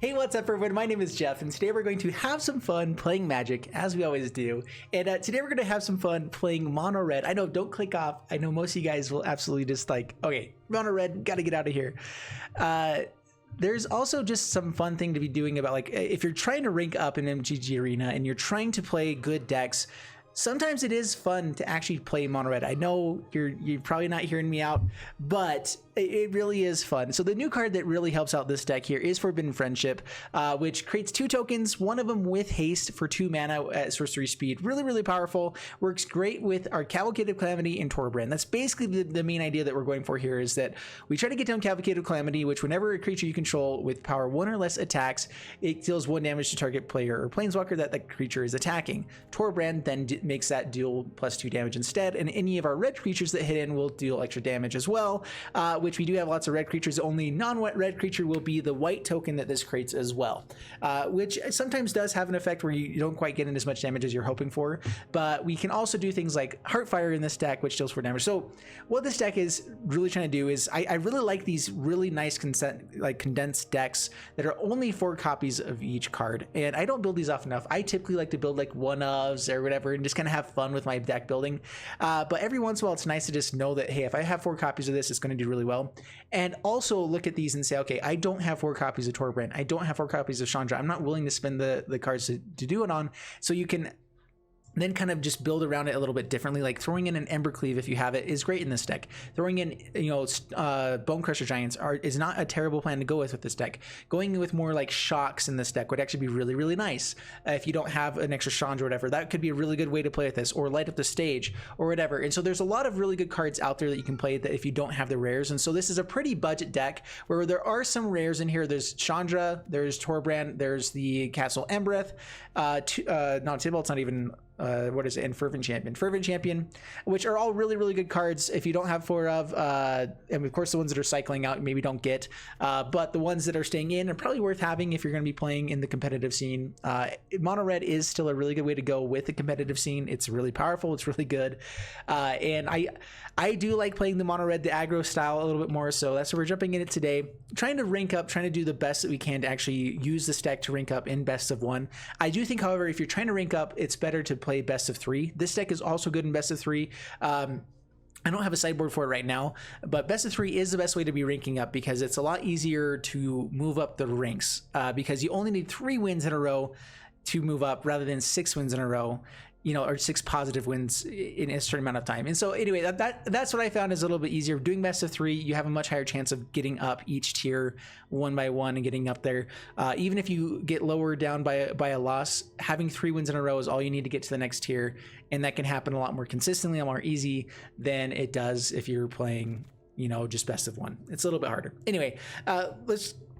Hey, what's up everyone? My name is Jeff, and today we're going to have some fun playing Magic, as we always do. And today we're going to have some fun playing Mono Red. I know, don't click off. I know most of you guys will absolutely just like, okay, Mono Red, gotta get out of here. There's also just some fun thing to be doing about, like, if you're trying to rank up in MTG Arena and you're trying to play good decks, sometimes it is fun to actually play Mono Red. I know you're probably not hearing me out, but it really is fun. So the new card that really helps out this deck here is Forbidden Friendship, which creates 2 tokens, one of them with haste for 2 mana at sorcery speed. Really, really powerful. Works great with our Cavalcade of Calamity and Torbrand. That's basically the main idea that we're going for here, is that we try to get down Cavalcade of Calamity, which whenever a creature you control with power 1 or less attacks, it deals 1 damage to target player or planeswalker that the creature is attacking. Torbrand then makes that deal +2 damage instead, and any of our red creatures that hit in will deal extra damage as well, which we do have lots of red creatures. The only non-wet red creature will be the white token that this creates as well, which sometimes does have an effect where you don't quite get in as much damage as you're hoping for. But we can also do things like Heartfire in this deck, which deals 4 damage. So what this deck is really trying to do is, I really like these really nice condensed decks that are only 4 copies of each card, and I don't build these often enough. I typically like to build like one-ofs or whatever and just kind of have fun with my deck building, but every once in a while it's nice to just know that, hey, if I have 4 copies of this, it's going to do really well. And also look at these and say, okay, I don't have 4 copies of Torbrand, I don't have 4 copies of Chandra, I'm not willing to spend the cards to do it on. So you can then kind of just build around it a little bit differently. Like throwing in an Embercleave, if you have it, is great in this deck. Throwing in, Bone Crusher Giants is not a terrible plan to go with this deck. Going with more like Shocks in this deck would actually be really, really nice. If you don't have an extra Chandra or whatever, that could be a really good way to play with this, or Light Up the Stage or whatever. And so there's a lot of really good cards out there that you can play that if you don't have the rares. And so this is a pretty budget deck where there are some rares in here. There's Chandra, there's Torbrand, there's the Castle Embereth, no, Tybalt's not even what is it, and Fervent Champion, which are all really, really good cards if you don't have 4 of, and of course the ones that are cycling out maybe don't get, but the ones that are staying in are probably worth having if you're going to be playing in the competitive scene. Mono Red is still a really good way to go with the competitive scene. It's really powerful, it's really good, and I do like playing the Mono Red, the aggro style, a little bit more, so that's why we're jumping in it today, trying to rank up, trying to do the best that we can to actually use this deck to rank up in best of 1. I do think, however, if you're trying to rank up, it's better to play best of 3. This deck is also good in best of 3. I don't have a sideboard for it right now, but best of 3 is the best way to be ranking up, because it's a lot easier to move up the ranks, because you only need 3 wins in a row to move up rather than 6 wins in a row, or 6 positive wins in a certain amount of time. And so anyway, that's what I found is a little bit easier. Doing best of 3, you have a much higher chance of getting up each tier one by one and getting up there. Even if you get lower down by a loss, having 3 wins in a row is all you need to get to the next tier. And that can happen a lot more consistently, a lot more easy than it does if you're playing, just best of 1. It's a little bit harder. Anyway,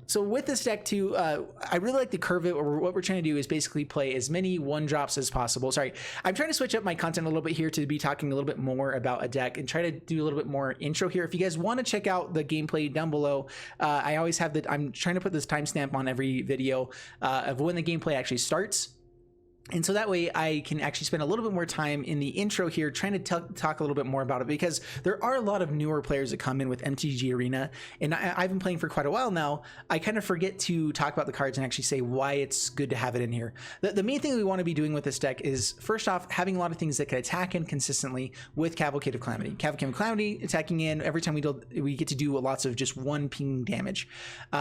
so with this deck too, I really like to curve it. What we're trying to do is basically play as many 1-drops as possible. Sorry, I'm trying to switch up my content a little bit here to be talking a little bit more about a deck and try to do a little bit more intro here. If you guys want to check out the gameplay down below, I always have I'm trying to put this timestamp on every video of when the gameplay actually starts. And so that way I can actually spend a little bit more time in the intro here trying to talk a little bit more about it, because there are a lot of newer players that come in with MTG Arena, and I've been playing for quite a while now. I kind of forget to talk about the cards and actually say why it's good to have it in here. The main thing we want to be doing with this deck is, first off, having a lot of things that can attack in consistently with Cavalcade of Calamity. Cavalcade of Calamity attacking in, every time we get to do lots of just 1 ping damage.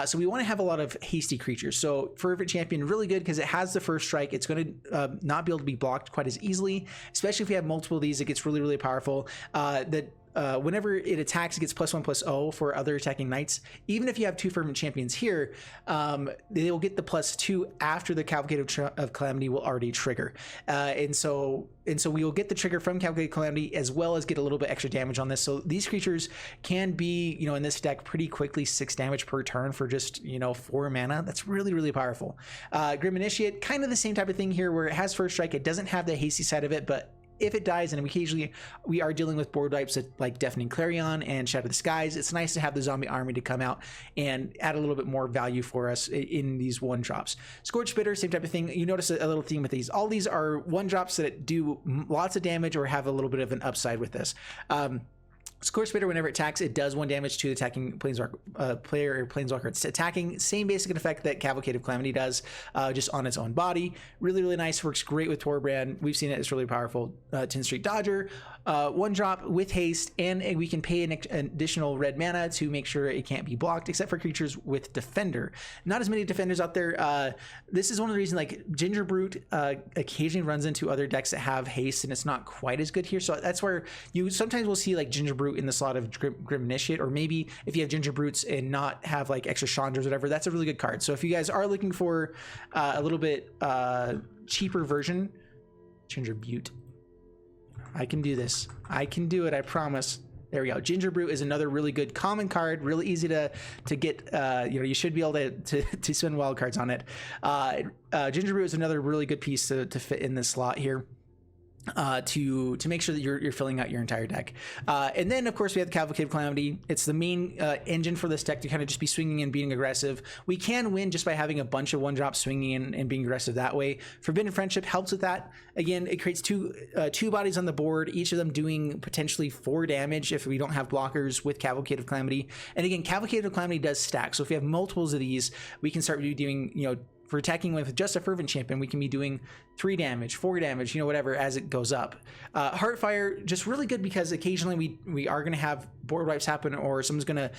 So we want to have a lot of hasty creatures. So Fervent Champion, really good because it has the first strike. It's going to not be able to be blocked quite as easily, especially if you have multiple of these. It gets really, really powerful. Whenever it attacks, it gets +1/+0 for other attacking knights. Even if you have 2 Fervent Champions here, they will get the +2 after the Cavalcade of Calamity will already trigger. And so we will get the trigger from Cavalcade of Calamity, as well as get a little bit extra damage on this. So these creatures can be, in this deck pretty quickly 6 damage per turn for just, 4 mana. That's really, really powerful. Grim Initiate, kind of the same type of thing here, where it has first strike. It doesn't have the hasty side of it, but if it dies, and occasionally we are dealing with board wipes like Deafening Clarion and Shadow of the Skies, it's nice to have the zombie army to come out and add a little bit more value for us in these 1-drops. Scorch Bitter, same type of thing. You notice a little theme with these. All these are 1-drops that do lots of damage or have a little bit of an upside with this. Score Spitter, whenever it attacks, it does 1 damage to the attacking planeswalker, player or planeswalker it's attacking. Same basic effect that Cavalcade of Calamity does, just on its own body. Really, really nice. Works great with Torbrand. We've seen it. It's really powerful. 10 Street Dodger, 1 drop with haste, and we can pay an additional red mana to make sure it can't be blocked, except for creatures with Defender. Not as many Defenders out there. This is one of the reasons, like, Ginger Brute occasionally runs into other decks that have haste, and it's not quite as good here. So that's where you sometimes will see, like, Ginger Brute in the slot of Grim Initiate, or maybe if you have Ginger Brutes and not have like extra Chandras or whatever, that's a really good card. So if you guys are looking for a little bit cheaper version, Ginger Butte, I can do this. I can do it. I promise. There we go. Ginger Brute is another really good common card, really easy to get. You should be able to spend wild cards on it. Ginger Brute is another really good piece to fit in this slot here. To make sure that you're filling out your entire deck. And then, of course, we have the Cavalcade of Calamity. It's the main engine for this deck to kind of just be swinging and being aggressive. We can win just by having a bunch of 1-drops swinging in and being aggressive that way. Forbidden Friendship helps with that. Again, it creates two bodies on the board, each of them doing potentially 4 damage if we don't have blockers with Cavalcade of Calamity. And again, Cavalcade of Calamity does stack. So if we have multiples of these, we can start doing, for attacking with just a Fervent Champion, we can be doing 3 damage, 4 damage, whatever, as it goes up. Heartfire, just really good because occasionally we are going to have board wipes happen, or someone's going to,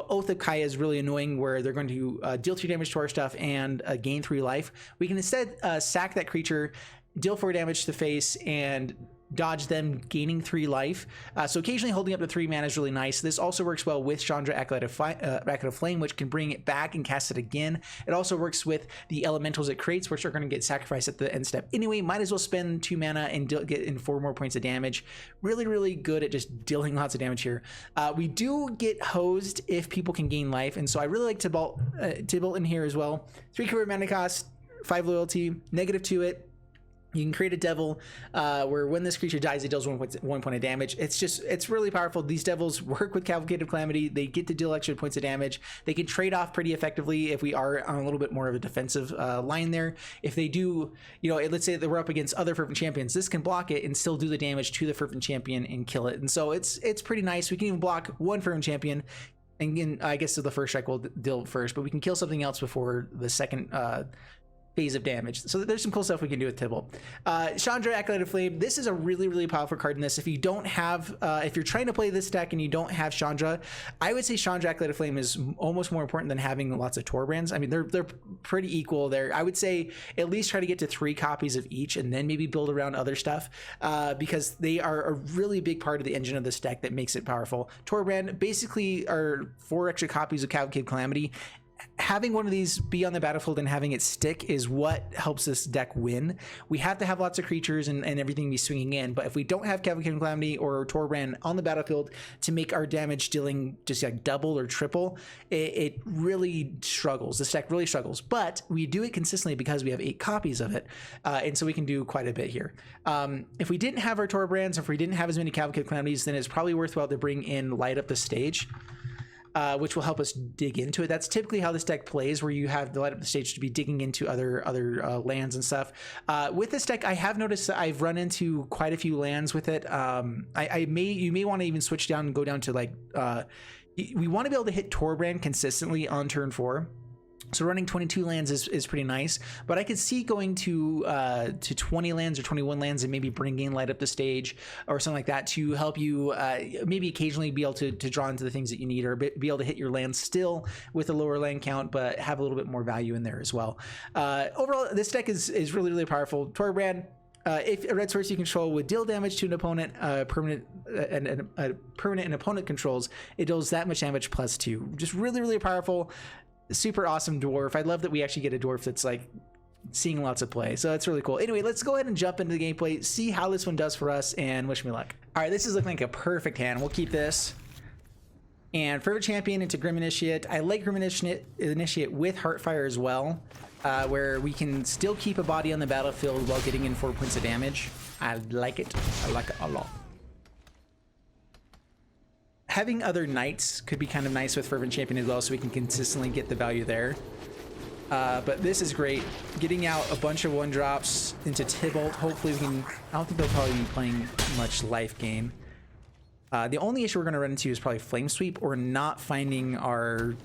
Oath of Kaya is really annoying where they're going to deal 2 damage to our stuff and gain 3 life. We can instead sack that creature, deal 4 damage to the face, and dodge them gaining 3 life. So occasionally holding up to 3 mana is really nice. This also works well with Chandra, Acolyte of Flame, which can bring it back and cast it again. It also works with the elementals it creates, which are going to get sacrificed at the end step anyway. Might as well spend 2 mana and get in 4 more points of damage. Really, really good at just dealing lots of damage here. We do get hosed if people can gain life, and so I really like Tibalt in here as well. 3 convert mana cost, 5 loyalty, negative to it. You can create a devil where when this creature dies, it deals 1 point of damage. It's really powerful. These devils work with Cavalcade of Calamity. They get to deal extra points of damage. They can trade off pretty effectively if we are on a little bit more of a defensive line there. If they do, let's say that we're up against other Fervent Champions, this can block it and still do the damage to the Fervent Champion and kill it. And so it's pretty nice. We can even block 1 Fervent Champion. And I guess the first strike will deal first, but we can kill something else before the second phase of damage. So there's some cool stuff we can do with Tibalt. Chandra, Acolyte of Flame. This is a really, really powerful card in this. If you don't have, if you're trying to play this deck and you don't have Chandra, I would say Chandra, Acolyte of Flame is almost more important than having lots of Torbrands. I mean, they're pretty equal there. I would say at least try to get to 3 copies of each and then maybe build around other stuff because they are a really big part of the engine of this deck that makes it powerful. Torbrand basically are 4 extra copies of Cavalcade Calamity. Having one of these be on the battlefield and having it stick is what helps this deck win. We have to have lots of creatures and everything be swinging in, but if we don't have Cavalcade Calamity or Torbrand on the battlefield to make our damage dealing just like double or triple, it really struggles. This deck really struggles, but we do it consistently because we have 8 copies of it, and so we can do quite a bit here. If we didn't have our Torbrands, if we didn't have as many Cavalcade Calamities, then it's probably worthwhile to bring in Light Up the Stage. Which will help us dig into it. That's typically how this deck plays, where you have the Light Up the Stage to be digging into other lands and stuff. With this deck, I have noticed that I've run into quite a few lands with it. You may want to even switch down and go down to like we want to be able to hit Torbrand consistently on turn 4. So running 22 lands is pretty nice, but I could see going to 20 lands or 21 lands and maybe bringing Light Up the Stage or something like that to help you maybe occasionally be able to draw into the things that you need, or be able to hit your land still with a lower land count, but have a little bit more value in there as well. Overall, this deck is really, really powerful. Torbrand, if a red source you control would deal damage to an opponent, permanent and opponent controls, it deals that much damage plus 2. Just really, really powerful. Super awesome dwarf. I love that we actually get a dwarf that's like seeing lots of play, so that's really cool. Anyway, let's go ahead and jump into the gameplay, see how this one does for us, and wish me luck. All right, this is looking like a perfect hand. We'll keep this. And Fervent Champion into Grim Initiate. I like Grim Initiate with Heartfire as well, where we can still keep a body on the battlefield while getting in 4 points of damage. I like it. I like it a lot. Having other knights could be kind of nice with Fervent Champion as well, so we can consistently get the value there. But this is great. Getting out a bunch of 1-drops into Tibalt. Hopefully we can... I don't think they'll probably be playing much life gain. The only issue we're going to run into is probably Flame Sweep or not finding our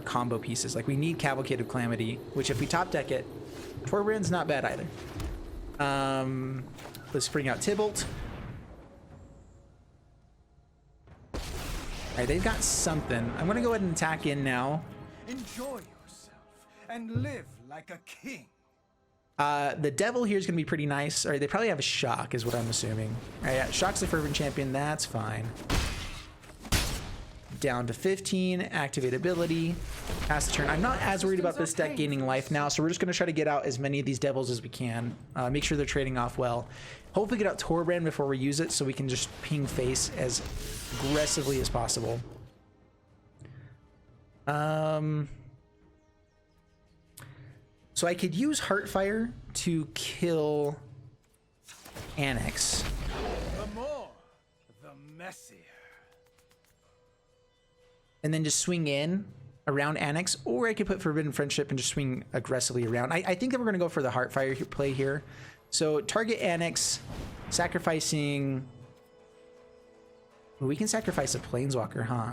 combo pieces. Like we need Cavalcade of Calamity, which if we top deck it, Torbrand's not bad either. Let's bring out Tybalt. All right, they've got something. I'm going to go ahead and attack in now. Enjoy yourself and live like a king. The Devil here is going to be pretty nice. All right, they probably have a Shock is what I'm assuming. All right, yeah, Shock's the Fervent Champion. That's fine. Down to 15, activate ability, pass the turn. I'm not as worried about this deck gaining life now, so we're just going to try to get out as many of these Devils as we can. Make sure they're trading off well. Hopefully get out Torbrand before we use it so we can just ping face as aggressively as possible. So I could use Heartfire to kill Annex. The more, the messier. And then just swing in around Annex, or I could put Forbidden Friendship and just swing aggressively around. I think that we're going to go for the Heartfire play here. So target Annex, sacrificing... We can sacrifice a Planeswalker, huh?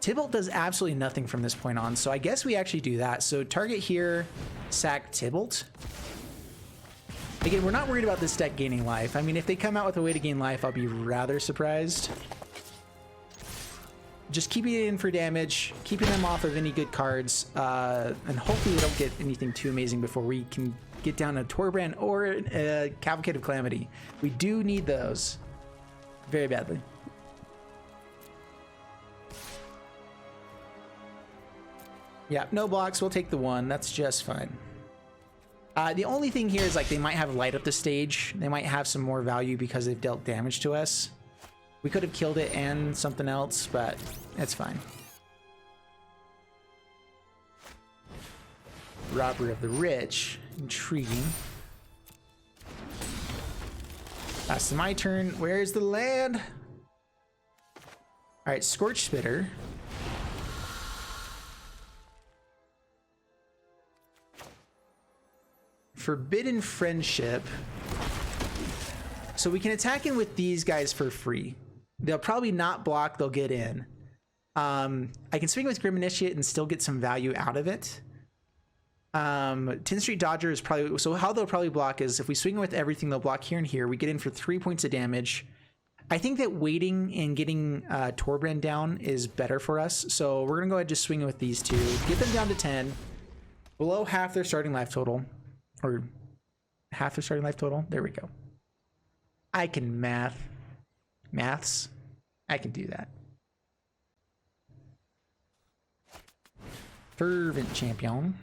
Tybalt does absolutely nothing from this point on, so I guess we actually do that. So target here, sack Tybalt. Again, we're not worried about this deck gaining life. I mean, if they come out with a way to gain life, I'll be rather surprised. Just keeping it in for damage, keeping them off of any good cards, and hopefully we don't get anything too amazing before we can get down a Torbrand or a Cavalcade of Calamity. We do need those very badly. Yeah, no blocks. We'll take the one. That's just fine. The only thing here is like they might have light up the stage. They might have some more value because they've dealt damage to us. We could have killed it and something else, but it's fine. Robber of the Rich. Intriguing. That's my turn. Where's the land? All right, Scorch Spitter. Forbidden Friendship. So we can attack in with these guys for free. They'll probably not block, they'll get in. I can swing with Grim Initiate and still get some value out of it. 10th Street Dodger is probably... So how they'll probably block is if we swing with everything, they'll block here and here. We get in for 3 points of damage. I think that waiting and getting Torbrand down is better for us. So we're going to go ahead and just swing with these two. Get them down to 10. Below half their starting life total. Or half their starting life total. There we go. I can maths. I can do that. Fervent Champion.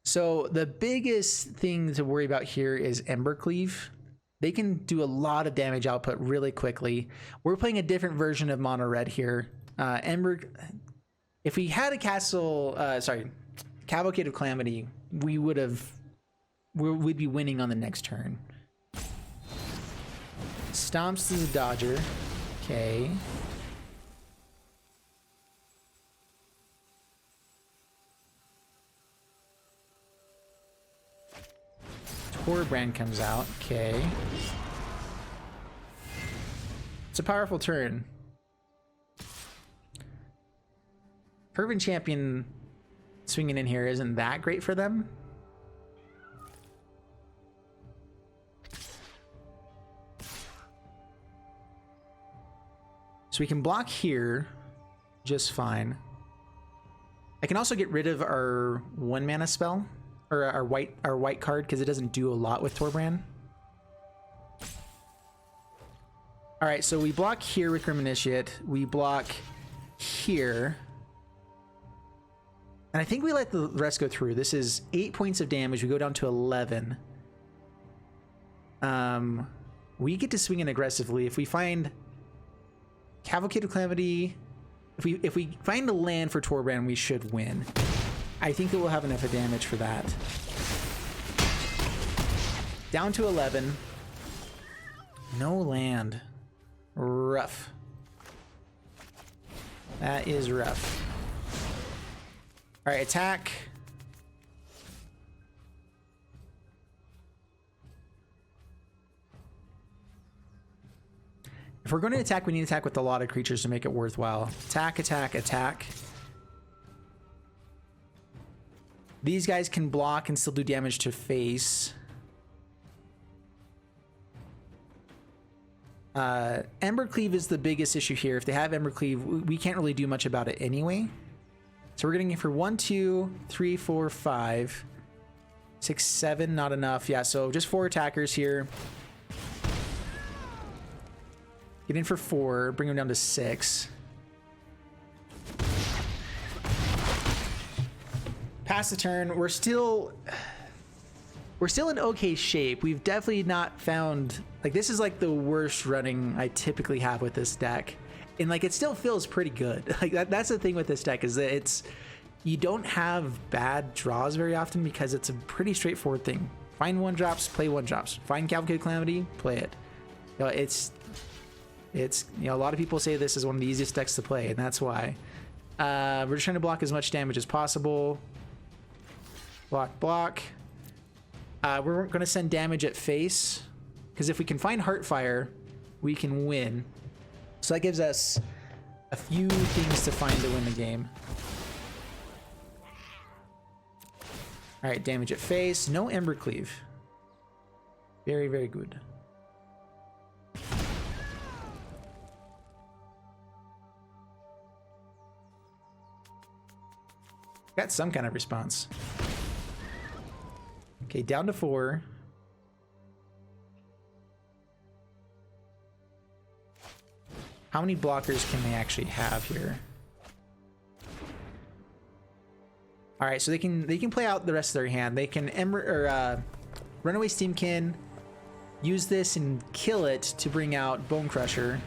So the biggest thing to worry about here is Embercleave. They can do a lot of damage output really quickly. We're playing a different version of Mono Red here. If we had a Cavalcade of Calamity, we'd be winning on the next turn. Stomps to the Dodger. Okay. Torbrand comes out. Okay. It's a powerful turn. Fervent Champion swinging in here isn't that great for them. So we can block here just fine. I can also get rid of our 1 mana spell, or our white card, because it doesn't do a lot with Torbrand. All right, so we block here with Grim Initiate. We block here. And I think we let the rest go through. This is 8 points of damage. We go down to 11. We get to swing in aggressively. If we find Cavalcade of Calamity, if we find a land for Torbrand, we should win. I think that we'll have enough of damage for that. Down to 11. No land. Rough. That is rough. All right, attack. If we're going to attack, we need to attack with a lot of creatures to make it worthwhile. Attack, attack, attack. These guys can block and still do damage to face. Embercleave is the biggest issue here. If they have Embercleave, we can't really do much about it anyway. So we're getting it for 1, 2, 3, 4, 5, 6, 7. Not enough. Yeah, so just 4 attackers here. Get in for 4. Bring them down to 6. Pass the turn. We're still in okay shape. We've definitely not found, like, this is like the worst running I typically have with this deck, and like it still feels pretty good. Like that's the thing with this deck, is that you don't have bad draws very often because it's a pretty straightforward thing. Find 1-drops, play 1-drops. Find Cavalcade Calamity, play it. You know, it's you know, a lot of people say this is one of the easiest decks to play, and that's why. We're just trying to block as much damage as possible. Block, block. We're going to send damage at face, because if we can find Heartfire, we can win. So that gives us a few things to find to win the game. All right, damage at face. No Embercleave. Very, very good. Got some kind of response. Okay, down to 4. How many blockers can they actually have here? All right, so they can play out the rest of their hand. They can Runaway Steamkin, use this and kill it to bring out Bone Crusher.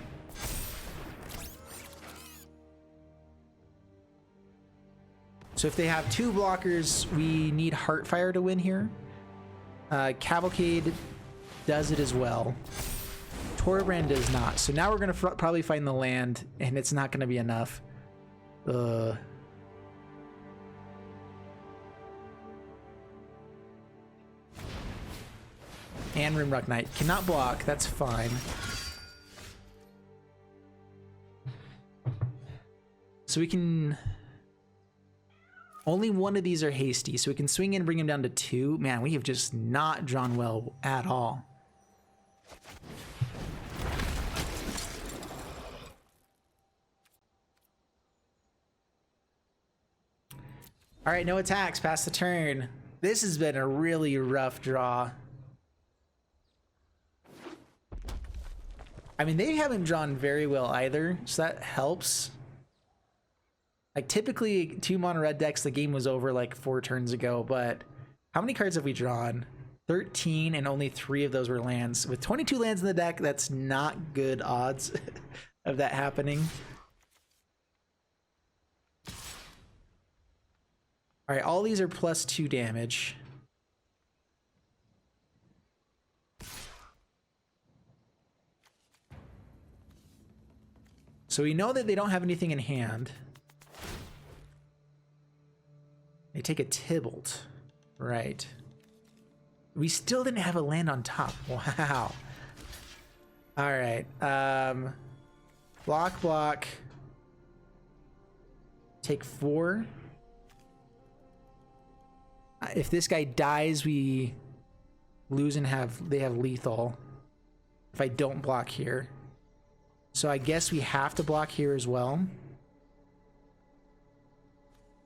So if they have 2 blockers, we need Heartfire to win here. Cavalcade does it as well. Torbrand does not. So now we're going to probably find the land, and it's not going to be enough. And Rimrock Knight cannot block. That's fine. So we can... Only one of these are hasty, so we can swing in and bring him down to 2. Man, we have just not drawn well at all. All right, no attacks, pass the turn. This has been a really rough draw. I mean, they haven't drawn very well either, so that helps. Like, typically, 2 mono red decks, the game was over like 4 turns ago, but how many cards have we drawn? 13, and only 3 of those were lands. With 22 lands in the deck, that's not good odds of that happening. All right, all these are +2 damage. So we know that they don't have anything in hand. They take a Tybalt. Right. We still didn't have a land on top. Wow. All right. Block, block. Take 4. If this guy dies, we lose and they have lethal. If I don't block here. So I guess we have to block here as well.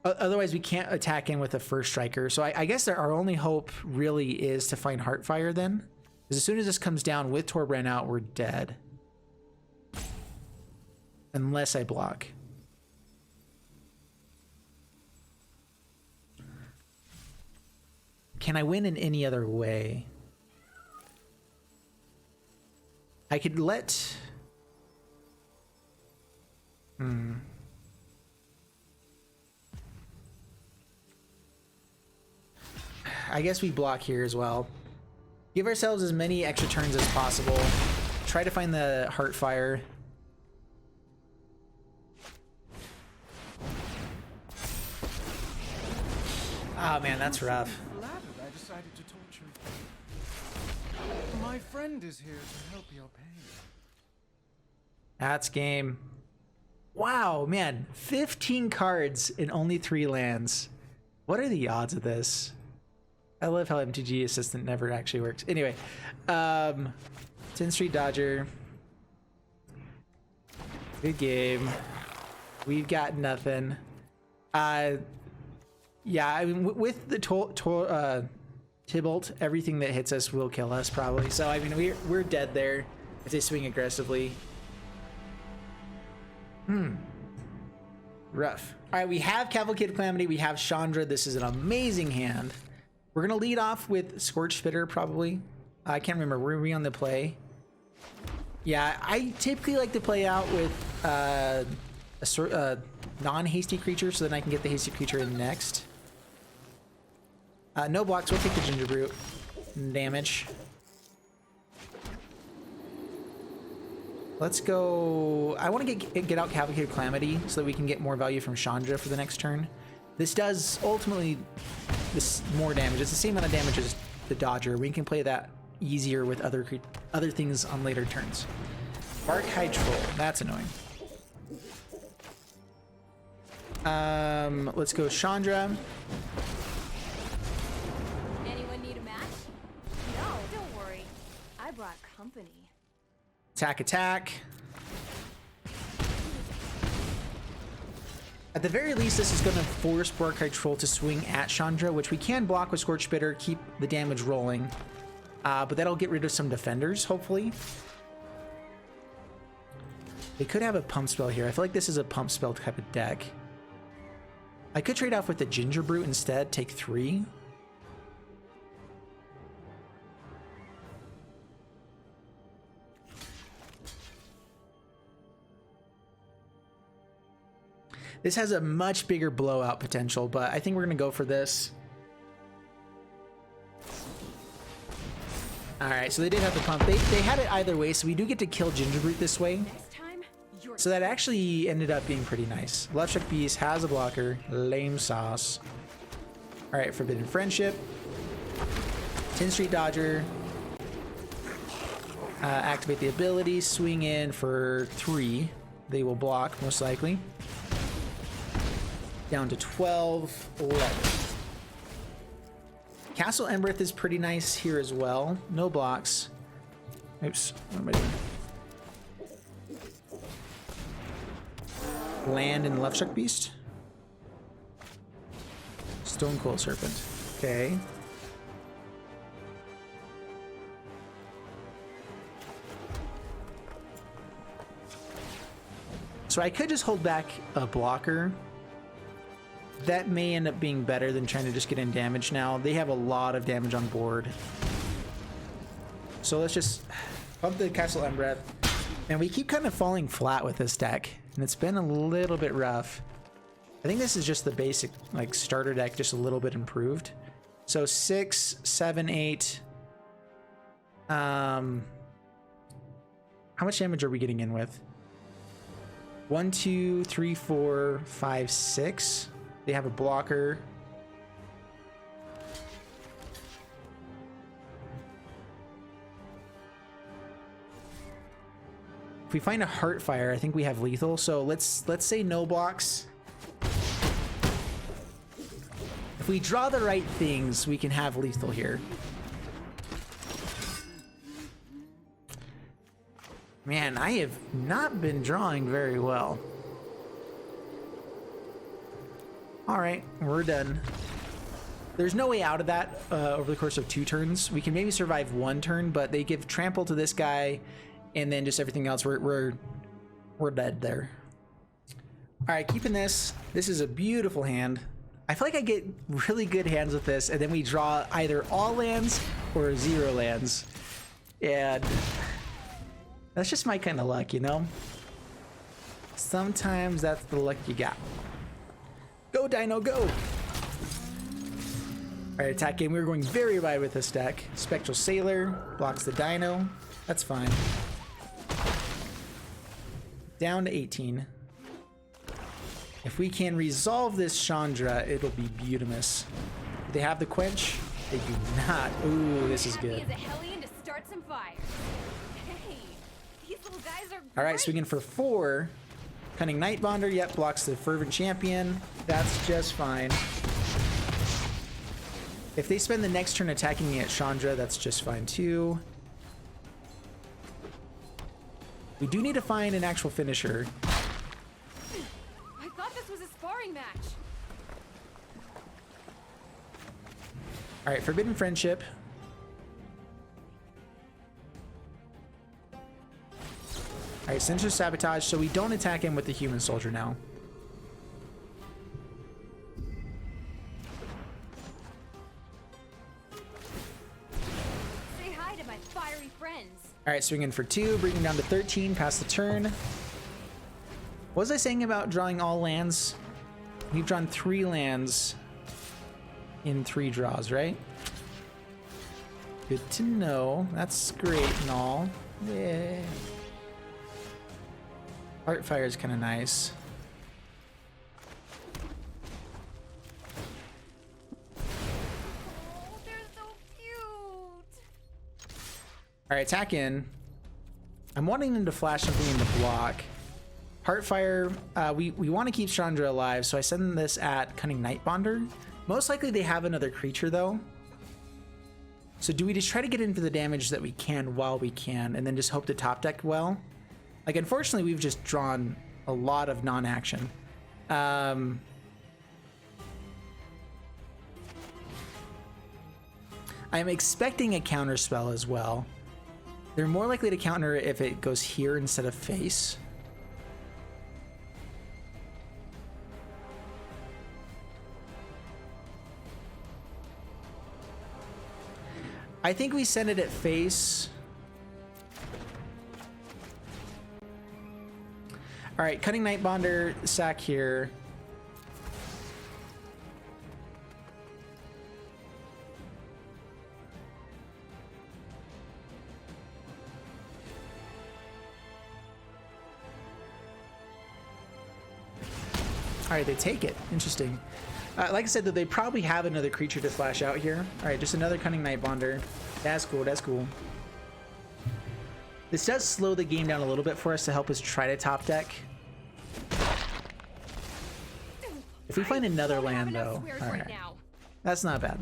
Otherwise, we can't attack in with a first striker. So I guess our only hope really is to find Heartfire then. Because as soon as this comes down with Torbrand out, we're dead. Unless I block. Can I win in any other way? I could let... I guess we block here as well. Give ourselves as many extra turns as possible. Try to find the Heartfire. Oh man, that's rough. I decided to torture you. My friend is here to help your pain. That's game. Wow, man, 15 cards and only 3 lands. What are the odds of this? I love how MTG Assistant never actually works. Anyway, 10th Street Dodger. Good game. We've got nothing. Yeah, I mean, with the Tybalt, everything that hits us will kill us probably. So I mean, we're dead there if they swing aggressively. Rough. All right, we have Cavalcade Calamity. We have Chandra. This is an amazing hand. We're gonna lead off with Scorched Spitter probably. I can't remember. Were we on the play? Yeah, I typically like to play out with a non-hasty creature so then I can get the hasty creature in next. No blocks. We'll take the Ginger Brute. Damage. Let's go. I want to get out Cavalcade Calamity so that we can get more value from Chandra for the next turn. This does ultimately more damage. It's the same amount of damage as the Dodger. We can play that easier with other things on later turns. Bark High Troll. That's annoying. Let's go Chandra. Anyone need a match? No, don't worry. I brought company. Attack, attack. At the very least, this is going to force Bark-Hide Troll to swing at Chandra, which we can block with Scorched Spitter, keep the damage rolling. But that'll get rid of some defenders, hopefully. They could have a pump spell here. I feel like this is a pump spell type of deck. I could trade off with the Ginger Brute instead, take 3. This has a much bigger blowout potential, but I think we're going to go for this. All right, so they did have the pump. They had it either way, so we do get to kill Ginger Brute this way. So that actually ended up being pretty nice. Bloodstruck Beast has a blocker. Lame sauce. All right, Forbidden Friendship. 10th Street Dodger. Activate the ability. Swing in for 3. They will block, most likely. Down to 12, 11. Castle Embereth is pretty nice here as well. No blocks. Oops, what am I doing? Land and Lovestruck Beast. Stone Cold Serpent. Okay. So I could just hold back a blocker. That may end up being better than trying to just get in damage now. They have a lot of damage on board. So let's just pump the Castle Embereth. And we keep kind of falling flat with this deck. And it's been a little bit rough. I think this is just the basic like starter deck, just a little bit improved. So 6, 7, 8. How much damage are we getting in with? 1, 2, 3, 4, 5, 6. They have a blocker. If we find a Heartfire, I think we have lethal. So let's say no blocks. If we draw the right things, we can have lethal here. Man, I have not been drawing very well. All right, we're done. There's no way out of that over the course of 2 turns. We can maybe survive 1 turn, but they give trample to this guy, and then just everything else. We're dead there. All right, keeping this. This is a beautiful hand. I feel like I get really good hands with this, and then we draw either all lands or 0 lands, and that's just my kind of luck, you know? Sometimes that's the luck you got. Go, Dino, go! Alright, attack game. We're going very wide with this deck. Spectral Sailor blocks the Dino. That's fine. Down to 18. If we can resolve this Chandra, it'll be beautimous. Do they have the Quench? They do not. Ooh, this is good. Is a hellion to start some fire. Hey, these little guys are All right, swinging for 4. Cunning Nightbonder, yep, blocks the Fervent Champion. That's just fine. If they spend the next turn attacking me at Chandra, that's just fine too. We do need to find an actual finisher. I thought this was a sparring match. All right, Forbidden Friendship. All right, Sinister Sabotage, so we don't attack him with the Human Soldier now. Say hi to my fiery friends. All right, swinging for 2, bringing down to 13, past the turn. What was I saying about drawing all lands? We've drawn 3 lands in 3 draws, right? Good to know. That's great and all. Yeah. Heartfire is kind of nice. Oh, they're so cute. All right, attack in. I'm wanting them to flash something in the block. Heartfire, we want to keep Chandra alive, so I send this at Cunning Nightbonder. Most likely they have another creature though. So do we just try to get into the damage that we can while we can, and then just hope to top deck well? Like, unfortunately, we've just drawn a lot of non-action. I'm expecting a counter spell as well. They're more likely to counter if it goes here instead of face. I think we send it at face. All right, Cunning Nightbonder, sack here. All right, they take it. Interesting. Like I said, though, they probably have another creature to flash out here. All right, just another Cunning Nightbonder. That's cool. That's cool. This does slow the game down a little bit for us to help us try to top deck. If we find another land, though, all right, that's not bad.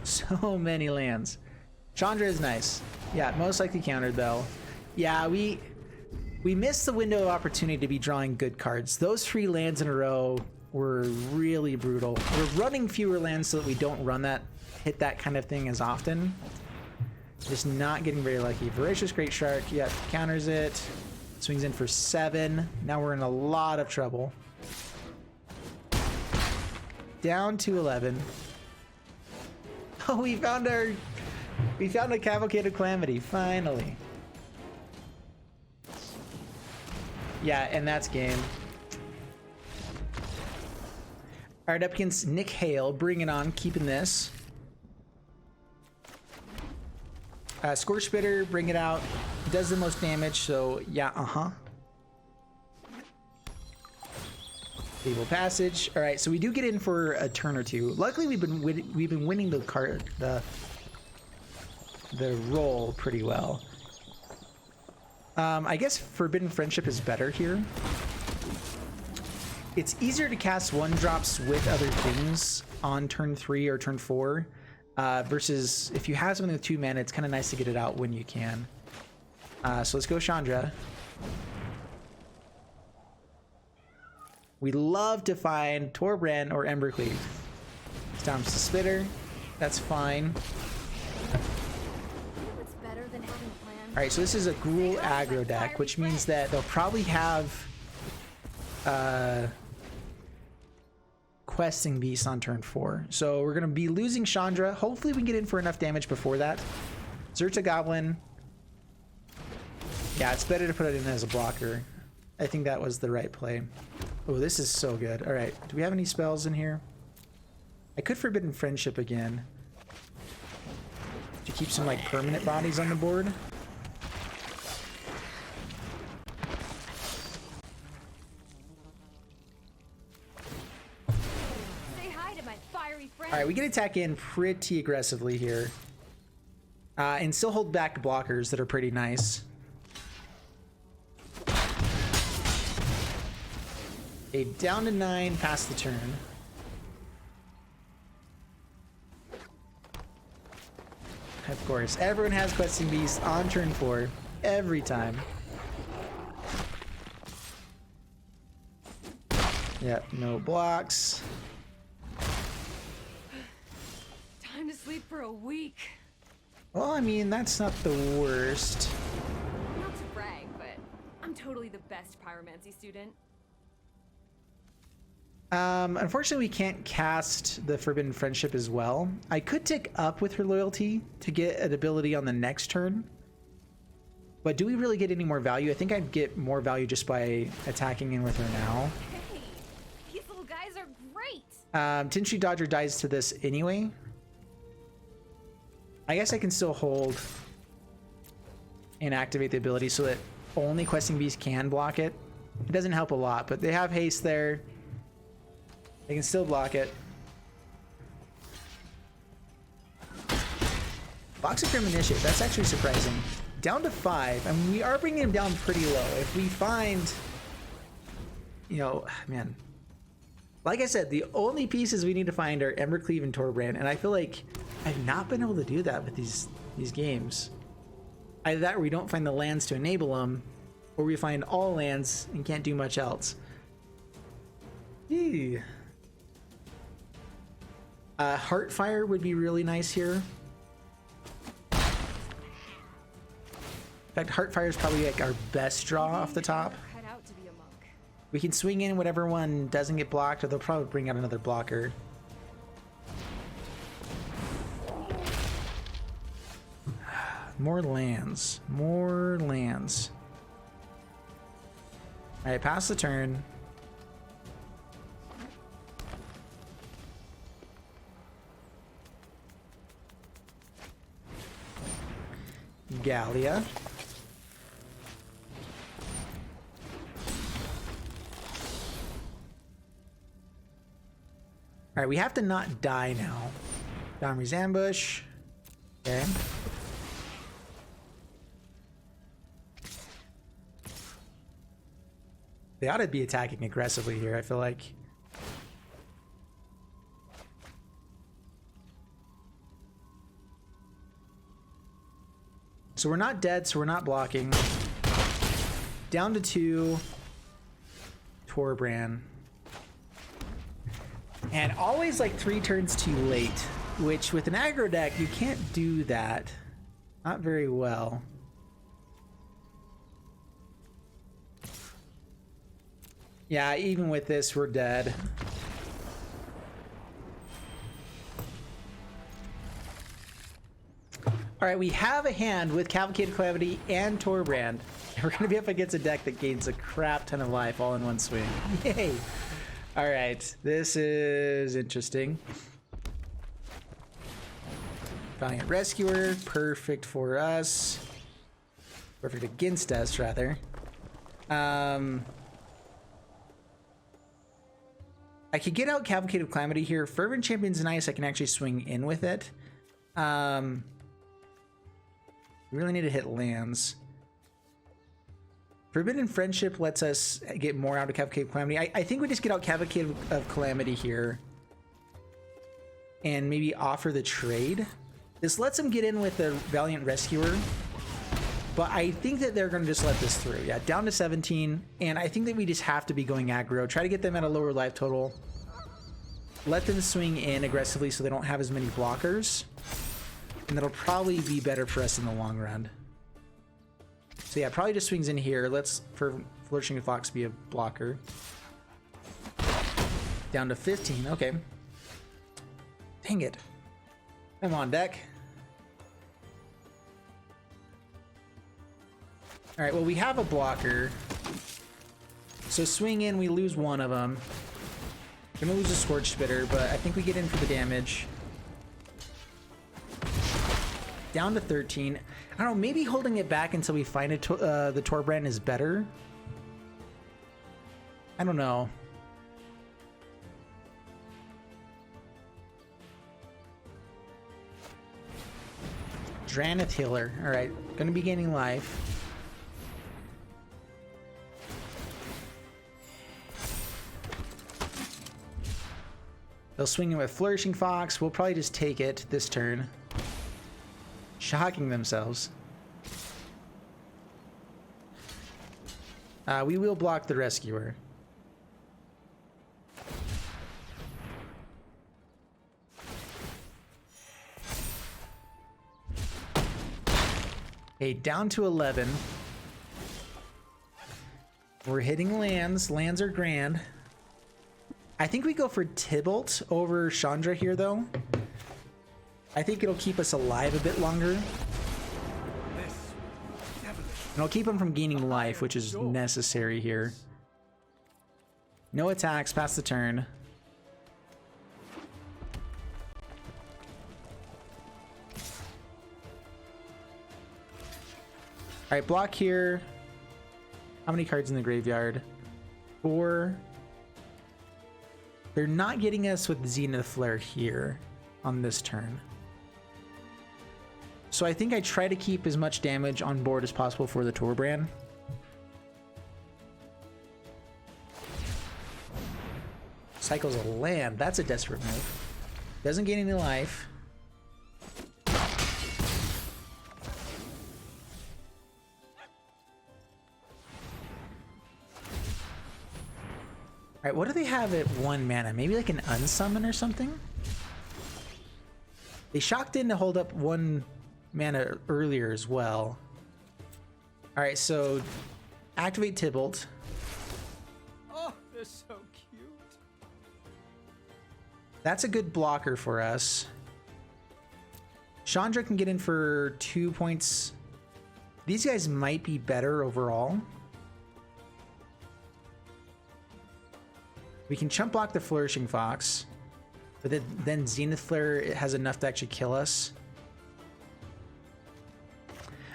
So many lands. Chandra is nice. Yeah, most likely countered, though. Yeah, we missed the window of opportunity to be drawing good cards. Those 3 lands in a row were really brutal. We're running fewer lands so that we don't hit that kind of thing as often. Just not getting very lucky. Voracious Great Shark, yep, counters it. Swings in for 7. Now we're in a lot of trouble. Down to 11. Oh, we found a Cavalcade of Calamity, finally. Yeah, and that's game. All right, up against Nick Hale, bring it on, keeping this. Scorch Bitter, bring it out. Does the most damage, so yeah, Stable Passage. All right, so we do get in for a turn or 2. Luckily, we've been winning the roll pretty well. I guess Forbidden Friendship is better here. It's easier to cast 1-drops with other things on turn 3 or turn 4. Versus if you have something with 2 mana, it's kind of nice to get it out when you can. So let's go Chandra. We love to find Torbrand or Embercleave. Stomps the Spitter. That's fine. What's better than having a plan? All right, so this is a Gruul aggro deck, which means that they'll probably have Questing Beast on turn 4. So we're going to be losing Chandra. Hopefully we can get in for enough damage before that. Zerta Goblin. Yeah, it's better to put it in as a blocker. I think that was the right play. Oh, this is so good. All right, do we have any spells in here? I could Forbidden Friendship again to keep some like permanent bodies on the board. All right, we can attack in pretty aggressively here. And still hold back blockers that are pretty nice. Okay, down to 9, past the turn. Of course, everyone has questing beasts on turn 4 every time. Yep, no blocks. Time to sleep for a week. Well, I mean, that's not the worst. Not to brag, but I'm totally the best pyromancy student. Unfortunately, we can't cast the Forbidden Friendship as well. I could tick up with her loyalty to get an ability on the next turn. But do we really get any more value? I think I'd get more value just by attacking in with her now. Hey, these little guys are great. Tintree Dodger dies to this anyway. I guess I can still hold and activate the ability so that only questing beasts can block it. It doesn't help a lot, but they have haste there. They can still block it. Box of Premonition, that's actually surprising. Down to 5. I mean, we are bringing him down pretty low. If we find, you know, man, like I said, the only pieces we need to find are Embercleave and Torbrand, and I feel like I've not been able to do that with these games. Either that or we don't find the lands to enable them, or we find all lands and can't do much else. Eee. Heartfire would be really nice here. In fact, Heartfire is probably like our best draw off the top. Cut out to be a monk. We can swing in whatever one doesn't get blocked, or they'll probably bring out another blocker. More lands. More lands. Alright, pass the turn. Gallia. Alright, we have to not die now. Domri's Ambush. Okay. They ought to be attacking aggressively here, I feel like. So we're not dead, so we're not blocking. Down to 2. Torbrand. And always like 3 turns too late, which with an aggro deck, you can't do that. Not very well. Yeah, even with this, we're dead. All right, we have a hand with Cavalcade of Calamity and Torbrand. We're gonna be up against a deck that gains a crap ton of life all in one swing. Yay! All right, this is interesting. Valiant Rescuer, perfect for us. Perfect against us, rather. I could get out Cavalcade of Calamity here. Fervent Champion's nice. I can actually swing in with it. We really need to hit lands. Forbidden Friendship lets us get more out of Cavalcade of Calamity. I think we just get out Cavalcade of Calamity here and maybe offer the trade. This lets them get in with the Valiant Rescuer, but I think that they're going to just let this through. Yeah, down to 17, and I think that we just have to be going aggro. Try to get them at a lower life total. Let them swing in aggressively so they don't have as many blockers. And that'll probably be better for us in the long run. So yeah, probably just swings in here. Let's, for Flourishing Fox, be a blocker. Down to 15, okay. Dang it. Come on, deck. Alright, well, we have a blocker. So swing in, we lose one of them. Gonna lose a Scorch Spitter, but I think we get in for the damage. Down to 13. I don't know, maybe holding it back until we find the Torbrand is better. I don't know. Dranith Healer. Alright, gonna be gaining life. They'll swing in with Flourishing Fox. We'll probably just take it this turn. Shocking themselves. We will block the Rescuer. Okay, down to 11. We're hitting lands. Lands are grand. I think we go for Tybalt over Chandra here, though. I think it'll keep us alive a bit longer. And it'll keep him from gaining life, which is necessary here. No attacks, pass the turn. All right, block here. How many cards in the graveyard? 4. They're not getting us with Zenith Flare here on this turn. So I think I try to keep as much damage on board as possible for the Torbrand. Cycles a land. That's a desperate move. Doesn't gain any life. Alright, what do they have at 1 mana? Maybe like an unsummon or something? They shocked in to hold up 1 mana earlier as well. Alright, so activate Tybalt. Oh, they're so cute. That's a good blocker for us. Chandra can get in for 2 points. These guys might be better overall. We can chump block the Flourishing Fox, but then Zenith Flare has enough to actually kill us.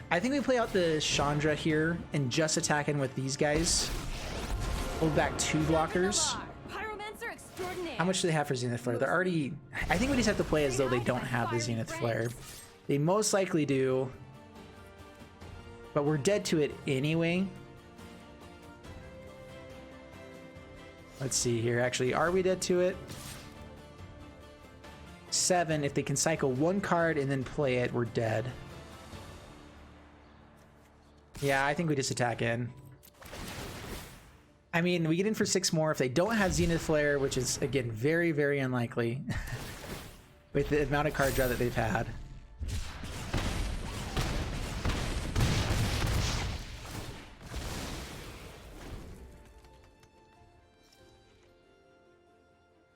I think we play out the Chandra here and just attack in with these guys. Hold back 2 blockers. Pyromancer extraordinaire. How much do they have for Zenith Flare? They're already... I think we just have to play as though they don't have the Zenith Flare. They most likely do, but we're dead to it anyway. Let's see here. Actually, are we dead to it? 7. If they can cycle 1 card and then play it, we're dead. Yeah, I think we just attack in. I mean, we get in for 6 more. If they don't have Zenith Flare, which is, again, very, very unlikely with the amount of card draw that they've had.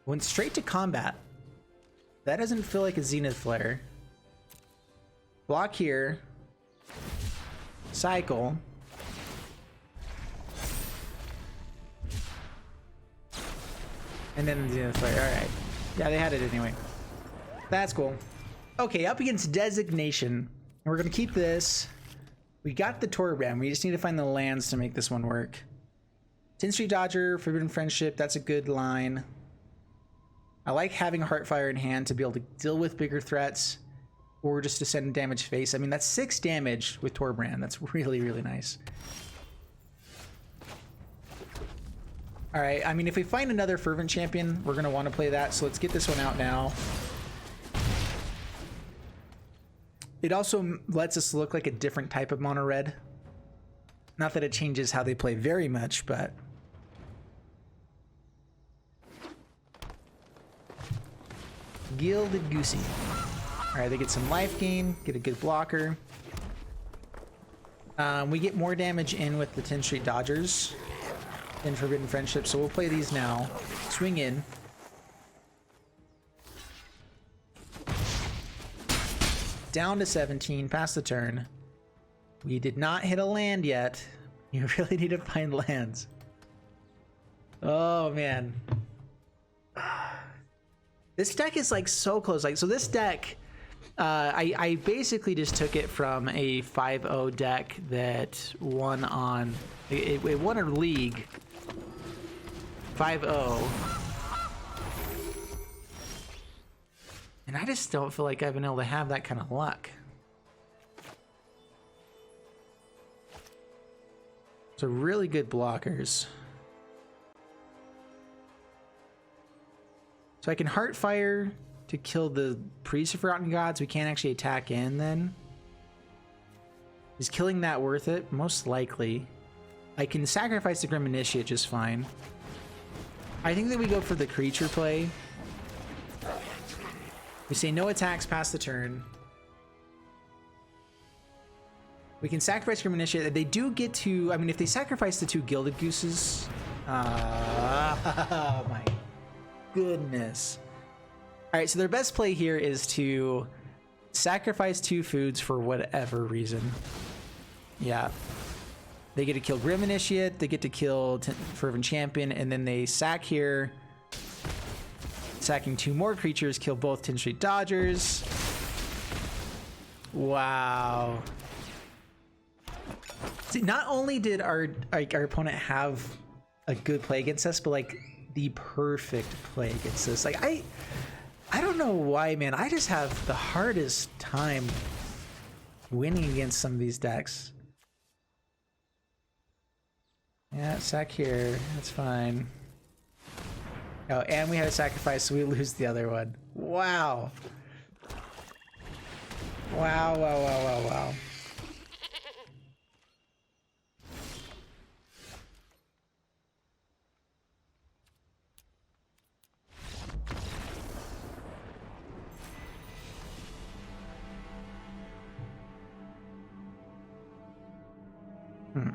Went straight to combat. That doesn't feel like a Zenith Flare. Block here. Cycle. And then Zenith Flare. Alright. Yeah, they had it anyway. That's cool. Okay, up against Designation. And we're going to keep this. We got the Torbrand. We just need to find the lands to make this one work. 10th Street Dodger, Forbidden Friendship. That's a good line. I like having Heartfire in hand to be able to deal with bigger threats or just to send damage face. I mean, that's 6 damage with Torbrand. That's really, really nice. All right, I mean, if we find another Fervent Champion, we're going to want to play that. So let's get this one out now. It also lets us look like a different type of mono red. Not that it changes how they play very much, but... Gilded Goosey. Alright, they get some life gain, get a good blocker. We get more damage in with the 10th Street Dodgers in Forbidden Friendship, so we'll play these now. Swing in. Down to 17, pass the turn. We did not hit a land yet. You really need to find lands. Oh, man. This deck is like so close. Like, so this deck, I basically just took it from a 5-0 deck that won on, it won a league 5-0. And I just don't feel like I've been able to have that kind of luck. So really good blockers. So I can Heartfire to kill the Priest of Forgotten Gods. We can't actually attack in then. Is killing that worth it? Most likely. I can sacrifice the Grim Initiate just fine. I think that we go for the creature play. We say no attacks past the turn. We can sacrifice Grim Initiate. They do get to... I mean, if they sacrifice the 2 Gilded Gooses... oh my goodness. Alright, so their best play here is to sacrifice 2 foods for whatever reason. Yeah. They get to kill Grim Initiate, they get to kill Fervent Champion, and then they sack here. Sacking 2 more creatures, kill both 10 Street Dodgers. Wow. See, not only did our opponent have a good play against us, but like the perfect play against us. Like I don't know why, man. I just have the hardest time winning against some of these decks. Yeah, sack here. That's fine. Oh, and we had a sacrifice, so we lose the other one. Wow. Wow, wow, wow, wow, wow. Hmm.